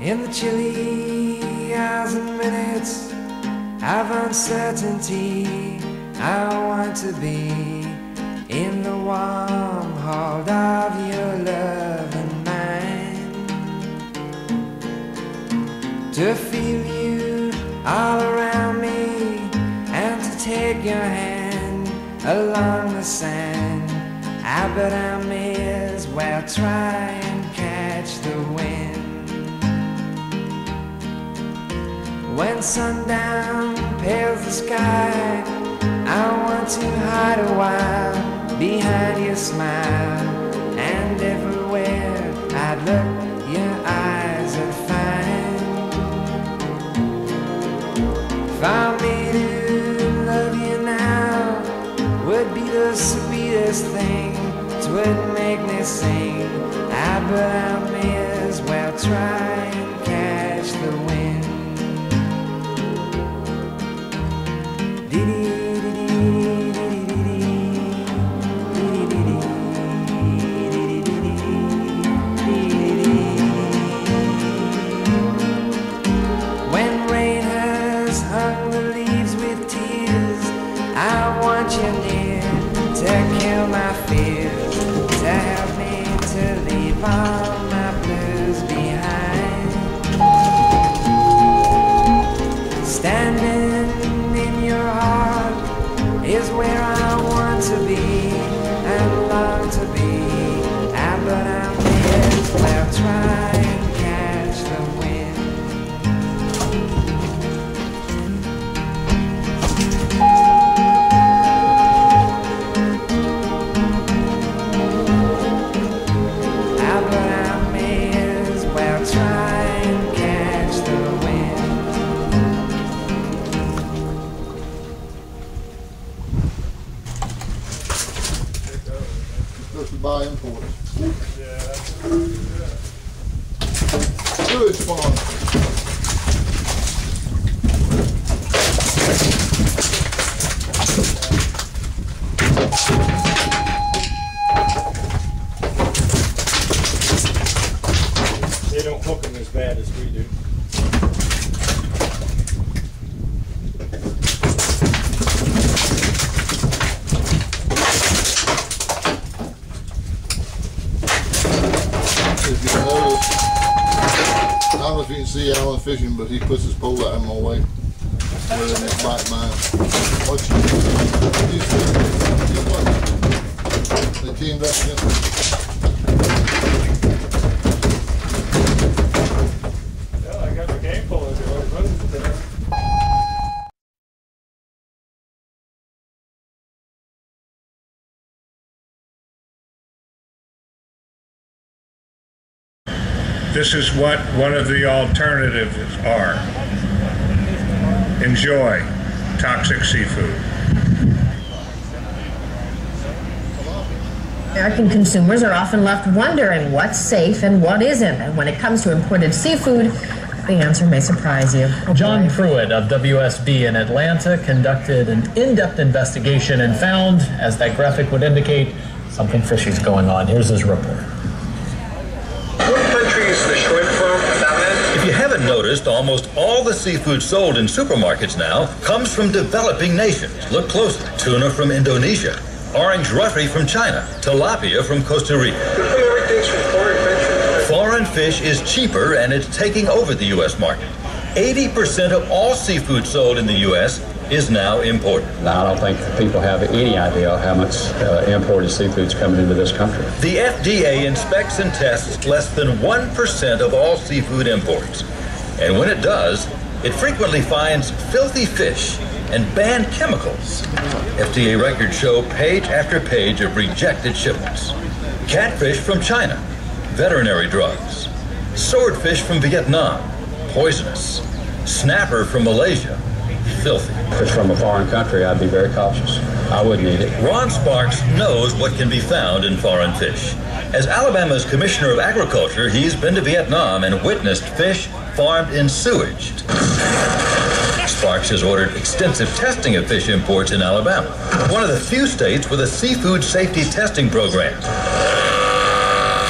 In the chilly hours and minutes of uncertainty, I want to be in the warm hold of your love and mine, to feel you all around me and to take your hand along the sand. I bet I may as well try and catch the wind. When sundown pales the sky, I want to hide a while behind your smile, and everywhere I'd look, your eyes would find. For me to love you now would be the sweetest thing. 'Twould make me sing. But I may as well try and catch the wind. When rain has hung the leaves with tears, I want you near to kill my fears, to help me to leave all my blues behind. Standing in your heart is where I want to be and long to be. But I may as well try and catch the wind. But I may as well try and catch the wind. Supposed to buy imports. Good spawn. They don't hook them as bad as we do. I don't know if you can see Alan fishing, but he puts his pole out in my way. Where in his bite mine. Watch. They teamed up against him. Yeah, I got the game puller there. This is what one of the alternatives are. Enjoy toxic seafood. American consumers are often left wondering what's safe and what isn't. And when it comes to imported seafood, the answer may surprise you. John Pruitt of WSB in Atlanta conducted an in-depth investigation and found, as that graphic would indicate, something fishy's going on. Here's his report. What country is the shrimp from? If you haven't noticed, almost all the seafood sold in supermarkets now comes from developing nations. Look closely. Tuna from Indonesia, orange roughy from China, tilapia from Costa Rica. Everything's from foreign countries. Foreign fish is cheaper and it's taking over the U.S. market. 80% of all seafood sold in the U.S. is now imported. I don't think people have any idea how much imported seafood's coming into this country. The FDA inspects and tests less than 1% of all seafood imports. And when it does, it frequently finds filthy fish and banned chemicals. FDA records show page after page of rejected shipments. Catfish from China, veterinary drugs. Swordfish from Vietnam, poisonous. Snapper from Malaysia, filthy. If it's from a foreign country, I'd be very cautious. I wouldn't eat it. Ron Sparks knows what can be found in foreign fish. As Alabama's Commissioner of Agriculture, he's been to Vietnam and witnessed fish farmed in sewage. Sparks has ordered extensive testing of fish imports in Alabama, one of the few states with a seafood safety testing program.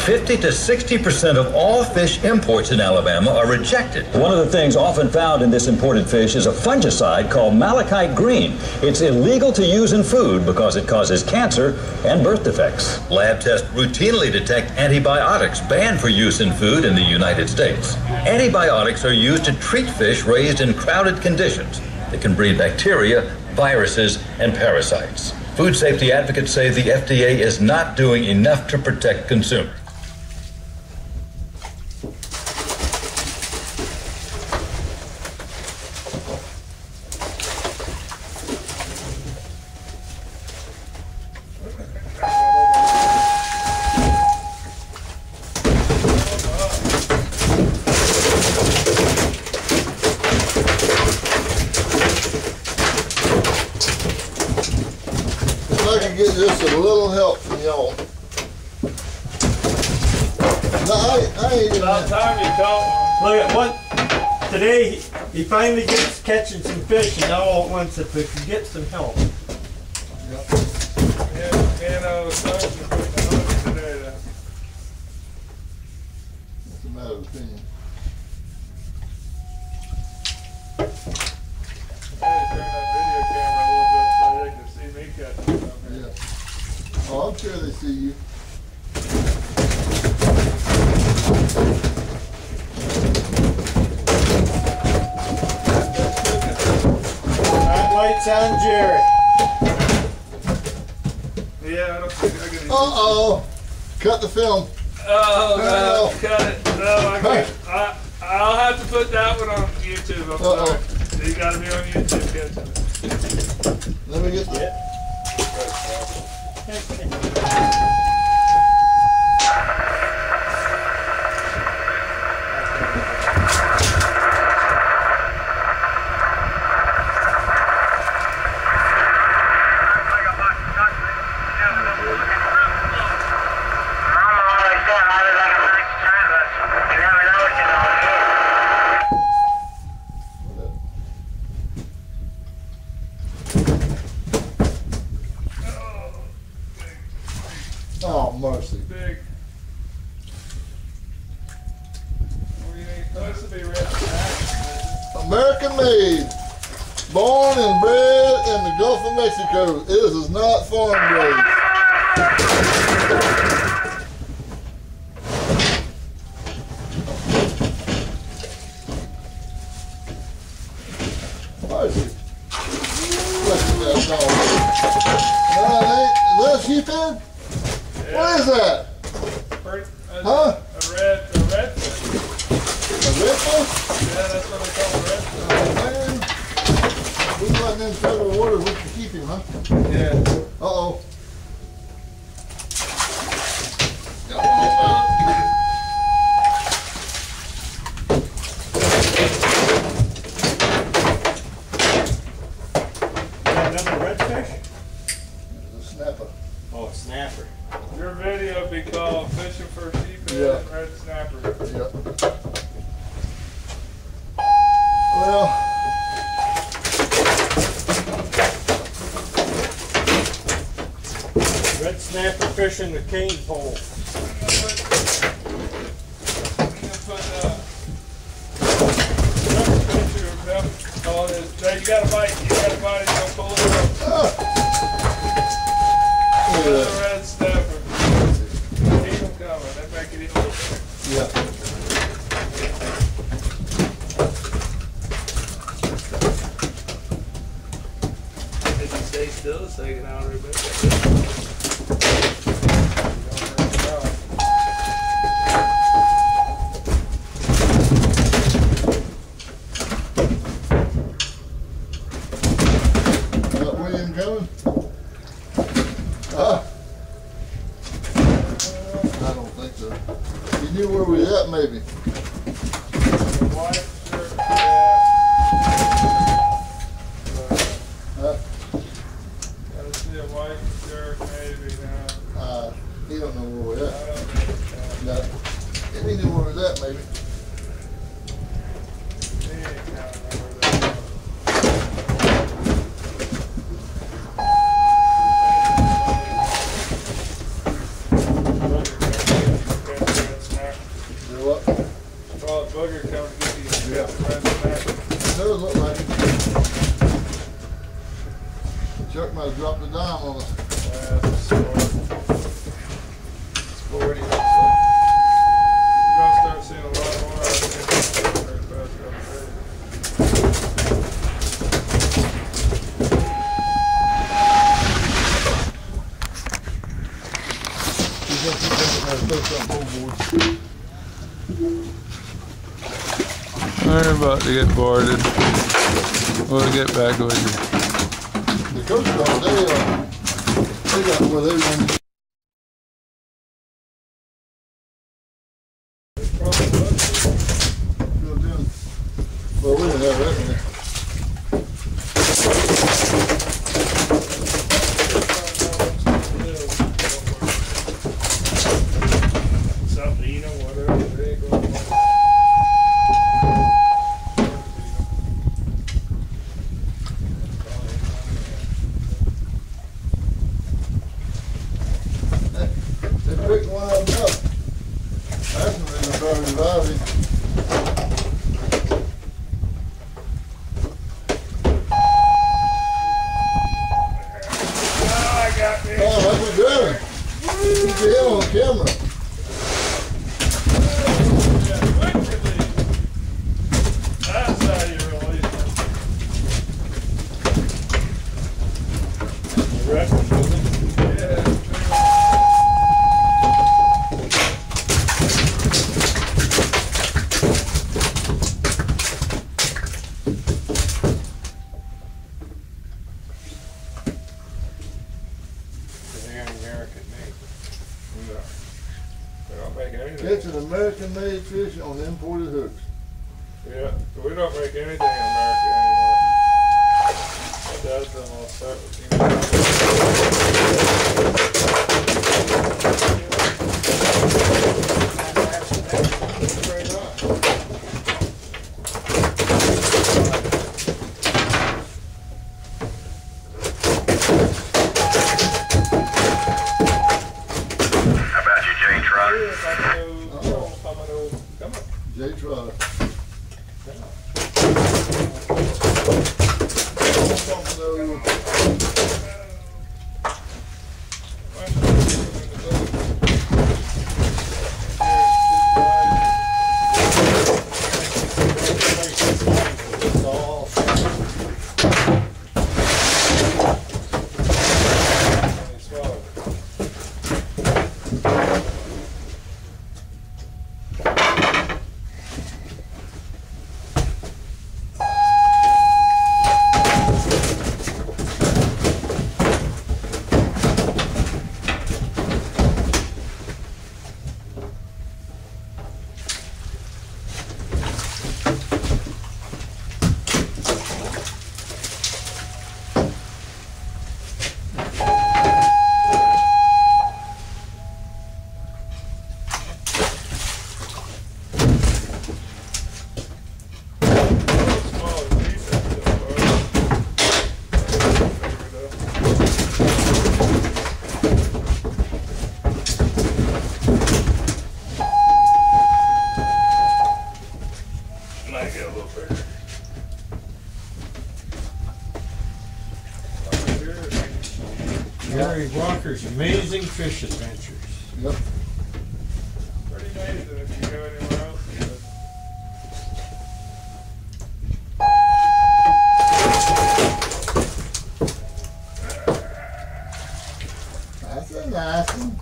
50 to 60% of all fish imports in Alabama are rejected. One of the things often found in this imported fish is a fungicide called malachite green. It's illegal to use in food because it causes cancer and birth defects. Lab tests routinely detect antibiotics banned for use in food in the United States. Antibiotics are used to treat fish raised in crowded conditions that can breed bacteria, viruses, and parasites. Food safety advocates say the FDA is not doing enough to protect consumers. I can get just a little help from y'all. No, I ain't even. About time you caught one. Look at what today he finally gets catching some fish, and all at once if we can get some help. It's a matter of opinion. Oh, I'm sure they see you. That light's on Jerry. Yeah, I don't think I can. Uh-oh. Cut the film. Oh, No. no, cut it. No, I can't. I'll have to put that one on YouTube. I'm sorry. You gotta be on YouTube, catching it. Let me get the... Oh, mercy. Big. We ain't supposed to be red snack. American made. Born and bred in the Gulf of Mexico. This is not farm raised. Mercy. Look at that dog. No, it ain't. Is that a sheephead? What is that? Huh? A red fish. A redfish? Yeah, that's what they call a red fish. Oh man. We're letting in federal water, we can keep him, huh? Yeah. Uh-oh. Another redfish? A snapper. Oh, a snapper. Your video would be called Fishing for Sheephead and Red Snapper. Yep. Well, Red snapper fishing the cane pole. You got a bite, don't pull it up. yeah. Red snapper. Keep them coming, that make it even better. Yeah. Did you stay still a second out of it? Got William coming? I don't think so. You knew where we was at, maybe. White shirt, Huh? gotta see a white shirt maybe now. He don't know where we're I at. don't think No. If he knew where we was at, maybe. he ain't got remember that. Chuck might have dropped the dime on us. It's 40. You're gonna start seeing a lot more out there. Very fast I'm about to get boarded. We'll get back with you. The Coast Guard, they got where they run. Well, we didn't have that in there. Something, you know, whatever. They ain't going to They picked one of them up. That's the reason I tried to revive him. Oh, that's what good. You can hear on camera. That's how you release it. Yeah. Catching American-made fish on imported hooks. Yeah, we don't make anything in America anymore. My dad's done all start J Trotter. Gary Walker's Amazing Fish Adventures. Yep. Pretty amazing if you go anywhere else. That's a nice one.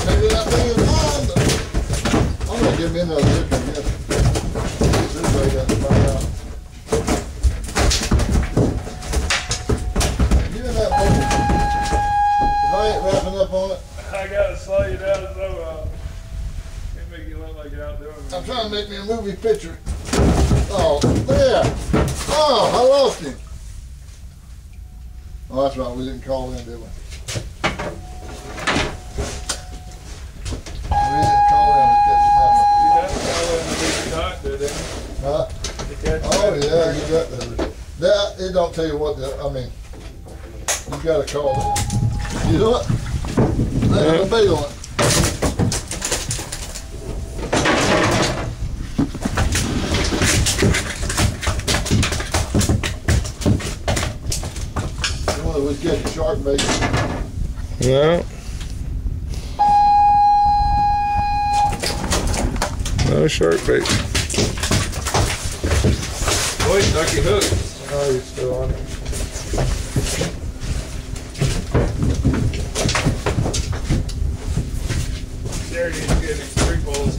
Maybe that thing is mine, but I'm gonna give me another look at this. This way got to find out. You and that pole. If I ain't wrapping up on it. I gotta slow you down so can't make you look like you're out doing it. I'm trying to make me a movie picture. Oh, there. Oh, I lost him. Oh, that's right. We didn't call in, did we? We didn't call in to catch him. You have to call in to be shot, did it? Huh? Oh, yeah, you got that. That, it don't tell you what the, I mean, you got to call it. You know what? There's a bait on it. Oh, it was getting shark bait. No. No shark bait. Boy, stuck your hook. Oh, you're still on it. There you go, getting 3 balls.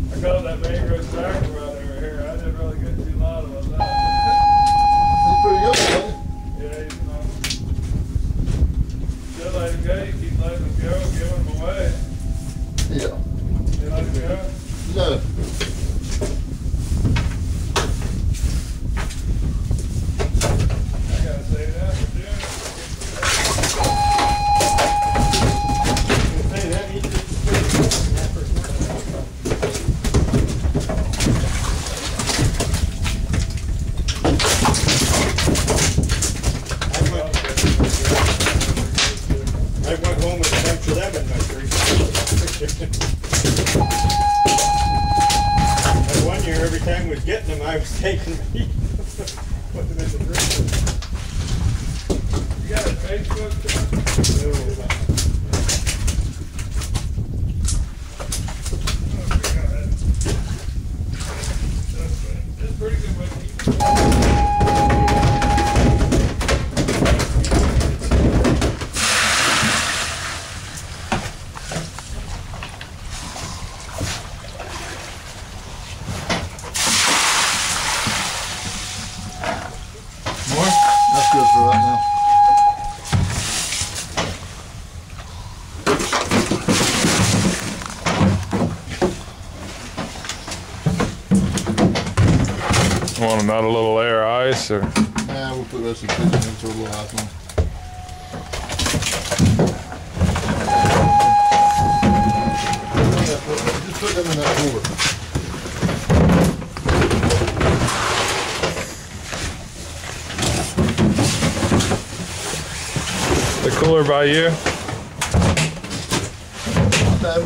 I got that mangrove stacker right over here. I didn't really get too loud about that. He's pretty good, buddy. Yeah, he's not. Just let him go. You keep letting him go, giving him away. Yeah. You let him go? No. I gotta say that for doing it. Say that, he just I went home with a bunch of them in my freezer. And one year, every time we was getting them, I was taking them, putting them in the freezer. You got a Facebook? That's pretty good way to keep it. More? That's good for right now. Want another little layer of ice or? Yeah, we'll put the rest of the fish in and throw a little ice on. Just put them in that cooler. The cooler by you?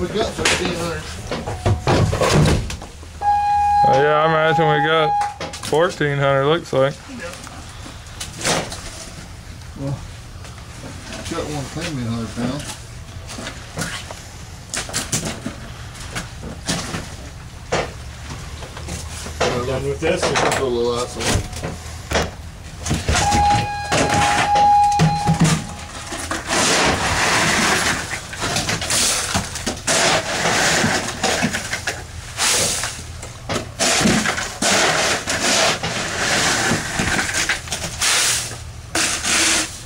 We got 1,300. Yeah, I imagine we got 1,400, looks like. Well, got one clean me 100 pounds. Done with this? Put a little ice on it.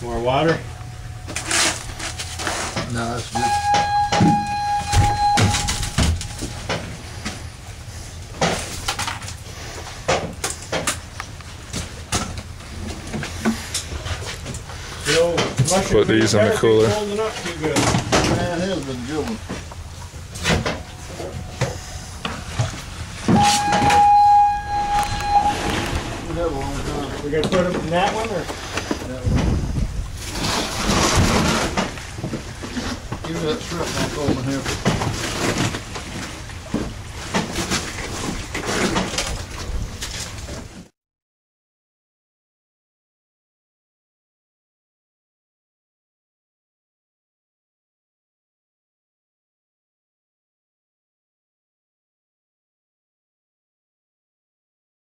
More water? No, that's good. Put these in the cooler. Holding up too good. Man, it has been a good one. We have a long time. We gotta put them in that one or? Give me that shrimp I'm holding here.